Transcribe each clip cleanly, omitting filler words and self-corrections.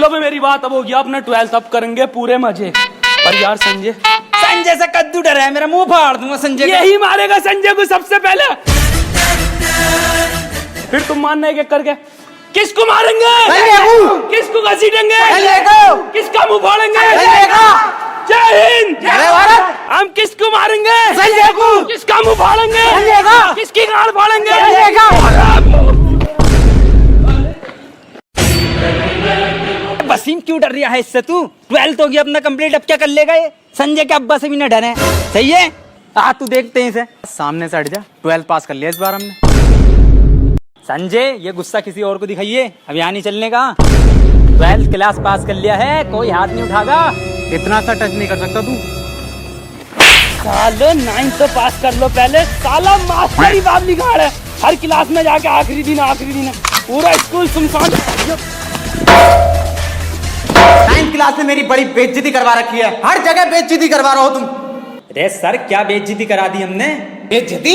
लो बे मेरी बात, अब हो गया अपना 12th, अब करेंगे पूरे मजे। पर यार संजय, संजय से कद्दू डरा है, मेरा मुंह फाड़ दूंगा संजय का। यही मारेगा संजय को सबसे पहले, फिर तुम मानना एक एक करके। किसको मारेंगे? किसको घसीटेंगे? किसका मुंह फाड़ेंगे? जय हिंद, जय भारत। हम किसको मारेंगे? संजय को। किसका मुंह फाड़ेंगे? संजय का। किसकी गांड फाड़ेंगे? संजय का। वसीम क्यों डर रहा है इससे तू? 12th हो गया अपना कंप्लीट, अब क्या कर लेगा ये? संजय के अब्बा से भी न डरे, सही है? आ तू देखते हैं इसे, सामने से हट जा। 12th पास कर लिया इस बार हमने। संजय ये गुस्सा किसी और को दिखाइए, अब यहाँ नहीं चलने का। 12th क्लास पास कर लिया है, कोई हाथ नहीं उठागा। इतना सा टच नहीं कर सकता तू। साले 9th तो पास कर लो पहले, साला मास्टर ही बाप निकाल है। हर क्लास में जाके आखिरी दिन पूरा स्कूल सुनसान। 9th क्लास में मेरी बड़ी बेइज्जती करवा रखी है, हर जगह बेइज्जती करवा रहे हो तुम। अरे सर क्या बेइज्जती करा दी हमने? बेइज्जती?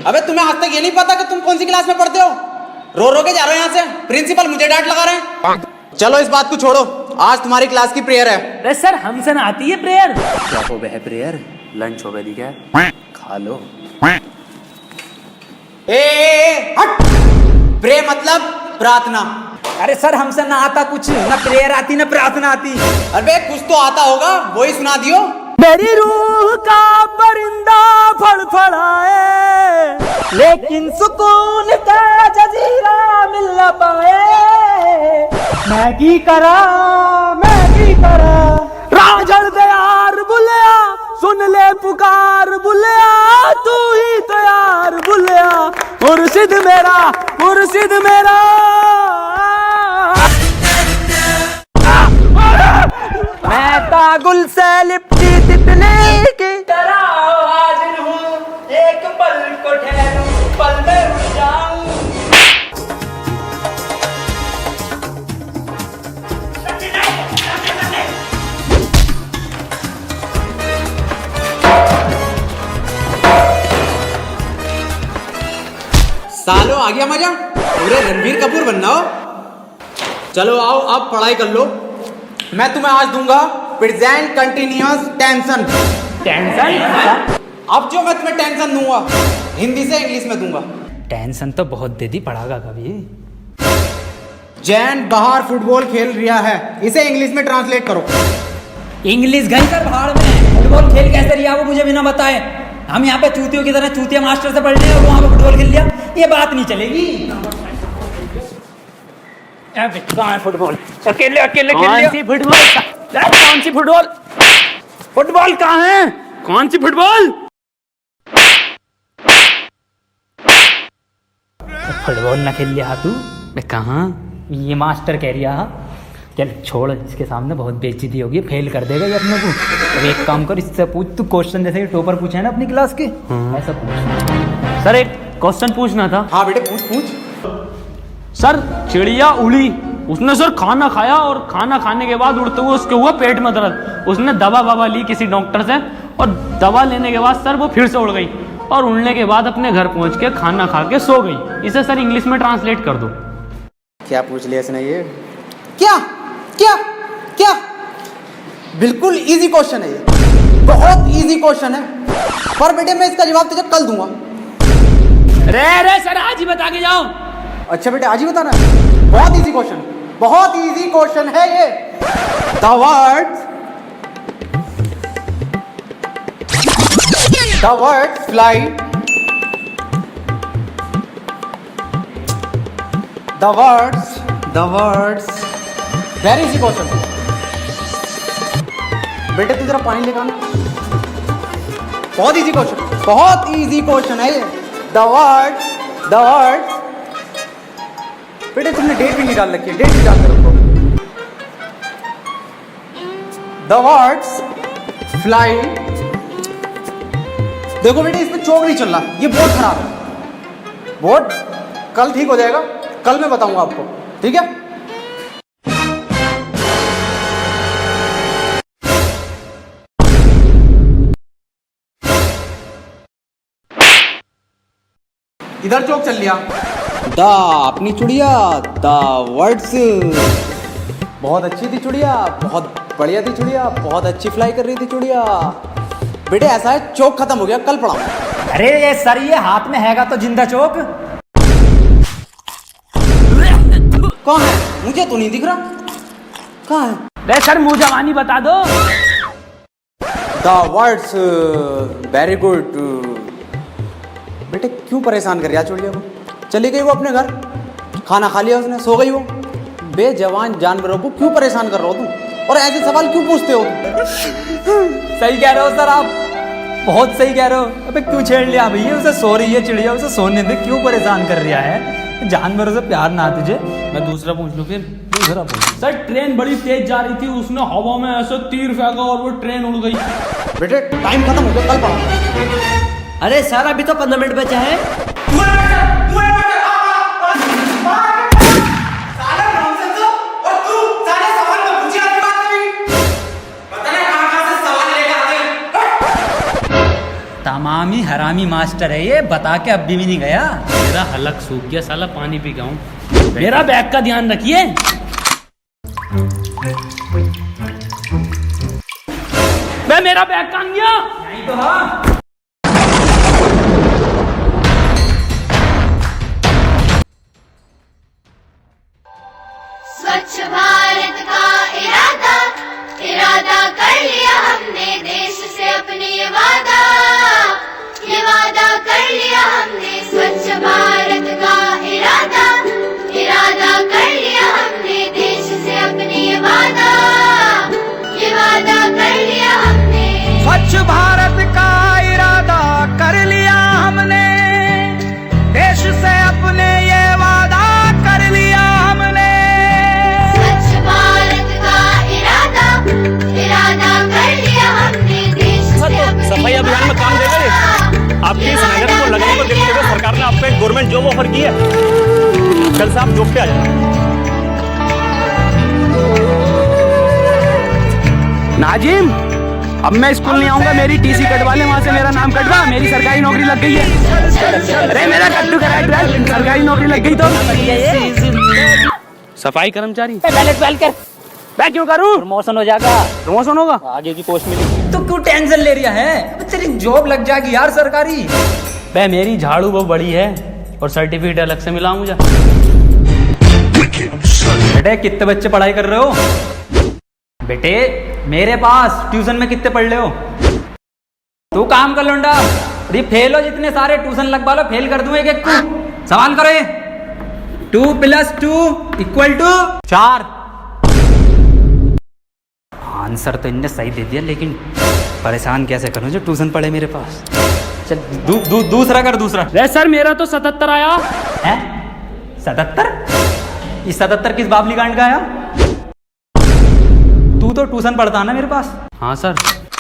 अबे तुम्हें आज तक ये नहीं पता कि तुम कौन सी क्लास में पढ़ते हो? रो रो के जा रहे हो यहाँ से, प्रिंसिपल मुझे डांट लगा रहे हैं। चलो इस बात को छोड़ो, आज तुम्हारी क्लास की प्रेयर है। अरे सर हमसे ना आती है प्रेयर। क्या हो गया है प्रेयर? लंच हो गई क्या? खा लो। हट। प्रे मतलब प्रार्थना। अरे सर हमसे ना आता कुछ, ना प्रेयर आती ना प्रार्थना आती। अबे कुछ तो आता होगा, वही सुना दियो। मेरी रूह का परिंदा फड़फड़ाए, लेकिन सुकून का जजीरा मिल न पाए। मैगी करा राजड़ दे यार बुलिया, सुन ले पुकार बुलिया, तू ही तो यार बुलिया, मुर्शिद मेरा। मैं तागुल से लिपटी तितली की तरह हाजिर हूँ, एक पल को ठहरूं, पल में रुक जाऊं। सालो आ गया मजा, पूरे रणबीर कपूर बनना हो। चलो आओ अब पढ़ाई कर लो। मैं तुम्हें आज दूंगा प्रेजेंट कंटिन्यूअस टेंशन। अब जो मैं तुम्हें टेंशन दूंगा, हिंदी से इंग्लिश में दूंगा। टेंशन तो बहुत दे दी, पढ़ागा कभी। जैन बाहर फुटबॉल खेल रहा है, इसे इंग्लिश में ट्रांसलेट करो। इंग्लिश गई सर भाड़ में, फुटबॉल खेल कैसे रिया वो मुझे बिना बताए। हम यहाँ पे चूतियों की तरह चूतिया मास्टर से पढ़ रहे हैं और वहाँ पे फुटबॉल खेल लिया, ये बात नहीं चलेगी। कहाँ है फुटबॉल? अकेले खेल लिया। कौन सी फुटबॉल? फुटबॉल कहाँ है? कौन सी फुटबॉल? फुटबॉल ना खेल लिया तू? कहाँ? ये मास्टर कह रहा। चल छोड़, इसके सामने बहुत बेइज्जती होगी, फेल कर देगा ये अपने को। तो एक काम कर, इससे पूछ तू क्वेश्चन, जैसे टॉपर पूछे है ना अपनी क्लास के, ऐसा पूछ। सर एक क्वेश्चन पूछना था। हाँ बेटे पूछ। सर चिड़िया उड़ी, उसने सर खाना खाया और खाना खाने के बाद उड़ते हुए उसके हुआ पेट में दर्द। उसने दवा ली किसी डॉक्टर से, और दवा लेने के बाद सर वो फिर से उड़ गई, और उड़ने के बाद अपने घर पहुंच के खाना खा के सो गई। इसे सर इंग्लिश में ट्रांसलेट कर दो। क्या पूछ लिया इसने ये? क्या क्या क्या? बिल्कुल इजी क्वेश्चन है ये, बहुत इजी क्वेश्चन है, पर बेटे मैं इसका जवाब तुझे कल दूंगा। रे सर आज ही बता के जाओ। अच्छा बेटे आज ही बताना है? बहुत इजी क्वेश्चन है ये। The word fly, the words very easy question. बेटे तू जरा पानी लेकर आना। बहुत इजी क्वेश्चन है ये। द वर्ड्स बेटे तुमने डेट भी नहीं डाल रखी है, डेट भी डाल कर रखो। The words fly. देखो बेटे इसमें चौक नहीं चल रहा, ये बोर्ड खराब है। बोर्ड कल ठीक हो जाएगा, कल मैं बताऊंगा आपको, ठीक है? इधर चौक चल लिया। द अपनी चुड़िया, द वर्ड्स बहुत अच्छी थी चिड़िया, बहुत बढ़िया थी चिड़िया, बहुत अच्छी फ्लाई कर रही थी चिड़िया। बेटे ऐसा है, चौक खत्म हो गया, कल पढ़ाऊंगा। अरे ये सर, ये हाथ में हैगा तो जिंदा चौक। कहाँ है? मुझे तो नहीं दिख रहा, कहाँ है? अरे सर मुंह जवानी बता दो। The words very good. बेटे क्यों परेशान कर रहा चिड़िया को? चली गई वो अपने घर, खाना खा लिया उसने, सो गई वो। बेजवान जानवरों को क्यों परेशान कर रहे हो तुम, और ऐसे सवाल क्यों पूछते हो? सही कह रहे हो सर आप, बहुत सही कह रहे हो। अबे क्यों छेड़ लिया भैया, उसे सो रही है चिड़िया, उसे सोने दे, क्यों परेशान कर रहा है? जानवरों से प्यार ना तुझे। मैं दूसरा पूछ लूं फिर। दूसरा पूछ। सर ट्रेन बड़ी तेज जा रही थी, उसने हवा में ऐसे तीर फेंका और वो ट्रेन उड़ गई। बेटे टाइम खत्म हो गया, कल पढ़ाऊंगा। अरे सर अभी तो 15 मिनट बचा है। तमामी हरामी मास्टर है ये, बता के अब भी नहीं गया। मेरा हलक सूख गया, साला पानी पी गाऊं। मेरा बैग का ध्यान रखिए। मैं मेरा बैग कहाँ गया? नहीं तो हाँ। स्वच्छ भारत का इरादा इरादा कर लिया हमने, देश से अपने ये वादा कर लिया हमने। स्वच्छ भारत का इरादा इरादा कर लिया हमने, देश से अपने ये वादा कर लिया हमने। स्वच्छ भारत का इरादा कर लिया हमने, देश से अपने ये वादा कर लिया हमने। स्वच्छ भारत का इरादा कर लिया हमने, देश से अपने सफाई अभियान में काम देगा ये? आपकी इस मेहनत को लगने को देखते हुए सरकार ने आपको एक गवर्नमेंट जॉब ऑफर की है। कल से आप जॉब पे आ जाए। नाजिम, अब मैं स्कूल नहीं आऊंगा, मेरी टीसी कटवा ले, वहां से मेरा नाम कटवा, मेरी सरकारी नौकरी लग गई है। अरे मेरा कट्टू करा, सरकारी नौकरी लग गई तो। सफाई कर्मचारी पहले 12 कर, मैं क्यों करूं? प्रमोशन हो जाएगा, प्रमोशन होगा। आगे की पोस्ट मिलेगी। तो क्यों टेंशन ले रहा है? अबे तेरी जॉब लग जाएगी यार सरकारी। बे मेरी झाड़ू वो बड़ी है और सर्टिफिकेट अलग से मिला मुझे। बेटे कितने बच्चे पढ़ाई कर रहे हो? बेटे मेरे पास ट्यूशन में कितने पढ़ रहे हो? तू काम कर लौंडा, ये फेल हो जितने सारे ट्यूशन लगवा लो, फेल कर दूं एक एक को। सवाल करो ये। 2 + 2 = 4। आंसर तो इनने सही दे दिया, लेकिन परेशान कैसे करूं जो ट्यूशन पढ़े मेरे पास। चल दूसरा कर, दूसरा। अरे सर मेरा तो 77 आया है। 77? ये 77 किस बाबली कांड का आया? तू तो ट्यूशन पढ़ता ना मेरे पास। हाँ सर।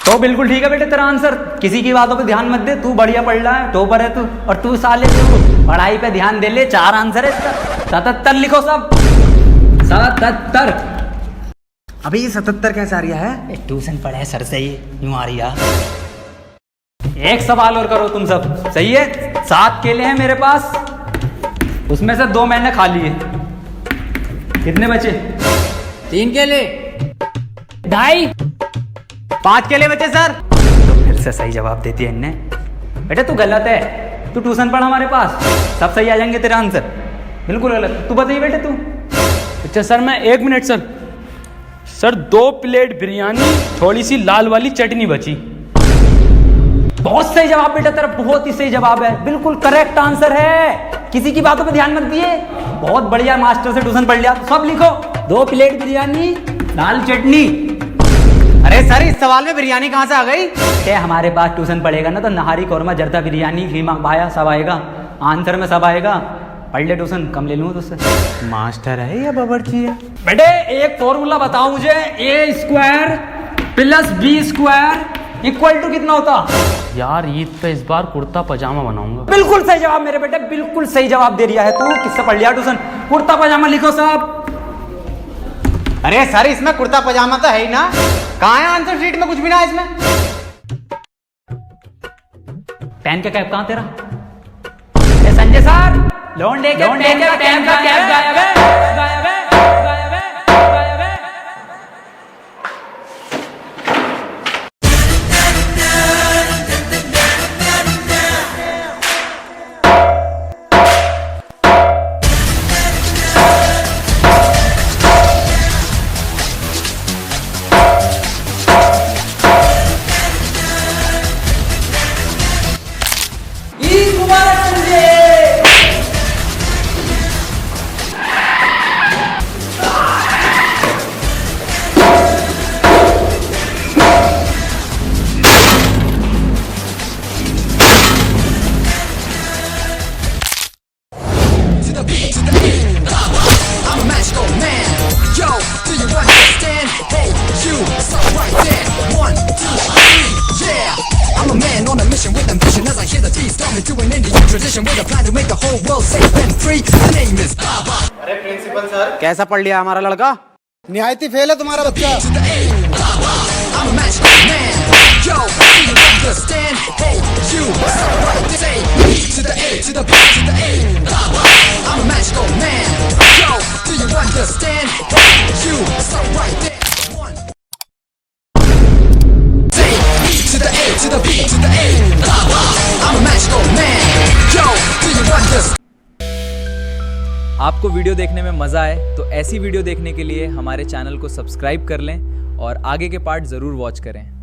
तो बिल्कुल ठीक है बेटे तेरा आंसर, किसी की बातों पे ध्यान मत दे, तू बढ़िया पढ़ रहा है, टॉपर है तू। और तू साले तू पढ़ाई पे ध्यान दे ले, 4 आंसर है इसका। 77 लिखो सब, 77। अबे ये 77 कैसे आ रहा है? ट्यूशन पढ़े सर से ही यूं आ रही है। एक सवाल और करो तुम सब, सही है? 7 केले हैं मेरे पास, उसमें से 2 मैंने खा लिए, कितने बचे? 3 केले, 2.5। 5 केले बचे सर। तो फिर से सही जवाब देती है इनने। बेटे तू गलत है, तू ट्यूशन पढ़ हमारे पास, सब सही आ जाएंगे तेरा आंसर। बिल्कुल गलत। तू बताइए बेटे तू। अच्छा सर मैं 1 मिनट सर 2 प्लेट बिरयानी, थोड़ी सी लाल वाली चटनी बची। बहुत सही जवाब बेटा तेरा, बहुत ही सही जवाब है, बिल्कुल करेक्ट आंसर है। किसी की बातों पे ध्यान मत दिए, बहुत बढ़िया मास्टर से ट्यूशन पढ़ लिया। तो सब लिखो, 2 प्लेट बिरयानी, लाल चटनी। अरे सर इस सवाल में बिरयानी कहाँ से आ गई? क्या हमारे पास ट्यूशन पढ़ेगा ना तो नहारी कौरमा जर्दा बिरयानी खीमा भाया सब आएगा, आंसर में सब आएगा। पढ़ ले ट्यूशन, कम ले लूँ तुझसे। मास्टर है या बावर्ची है? बेटे एक फॉर्मूला बताओ मुझे, A² + B² = कितना होता? यार ईद पे इस बार कुर्ता पजामा बनाऊंगा। बिल्कुल सही जवाब मेरे बेटे, बिल्कुल सही जवाब दे रहा है तू। किससे पढ़ लिया ट्यूशन? कुर्ता पजामा लिखो साहब। अरे सर इसमें कुर्ता पजामा तो है ही ना, कहाँ है आंसर शीट में? कुछ भी ना है इसमें। पेन का कैप कहाँ तेरा? संजय सर, लोन दे के पेन का कैप गायब है। कैसा पढ़ लिया हमारा लड़का? निहायती फेल है तुम्हारा बच्चा। आपको वीडियो देखने में मज़ा आए तो ऐसी वीडियो देखने के लिए हमारे चैनल को सब्सक्राइब कर लें और आगे के पार्ट ज़रूर वॉच करें।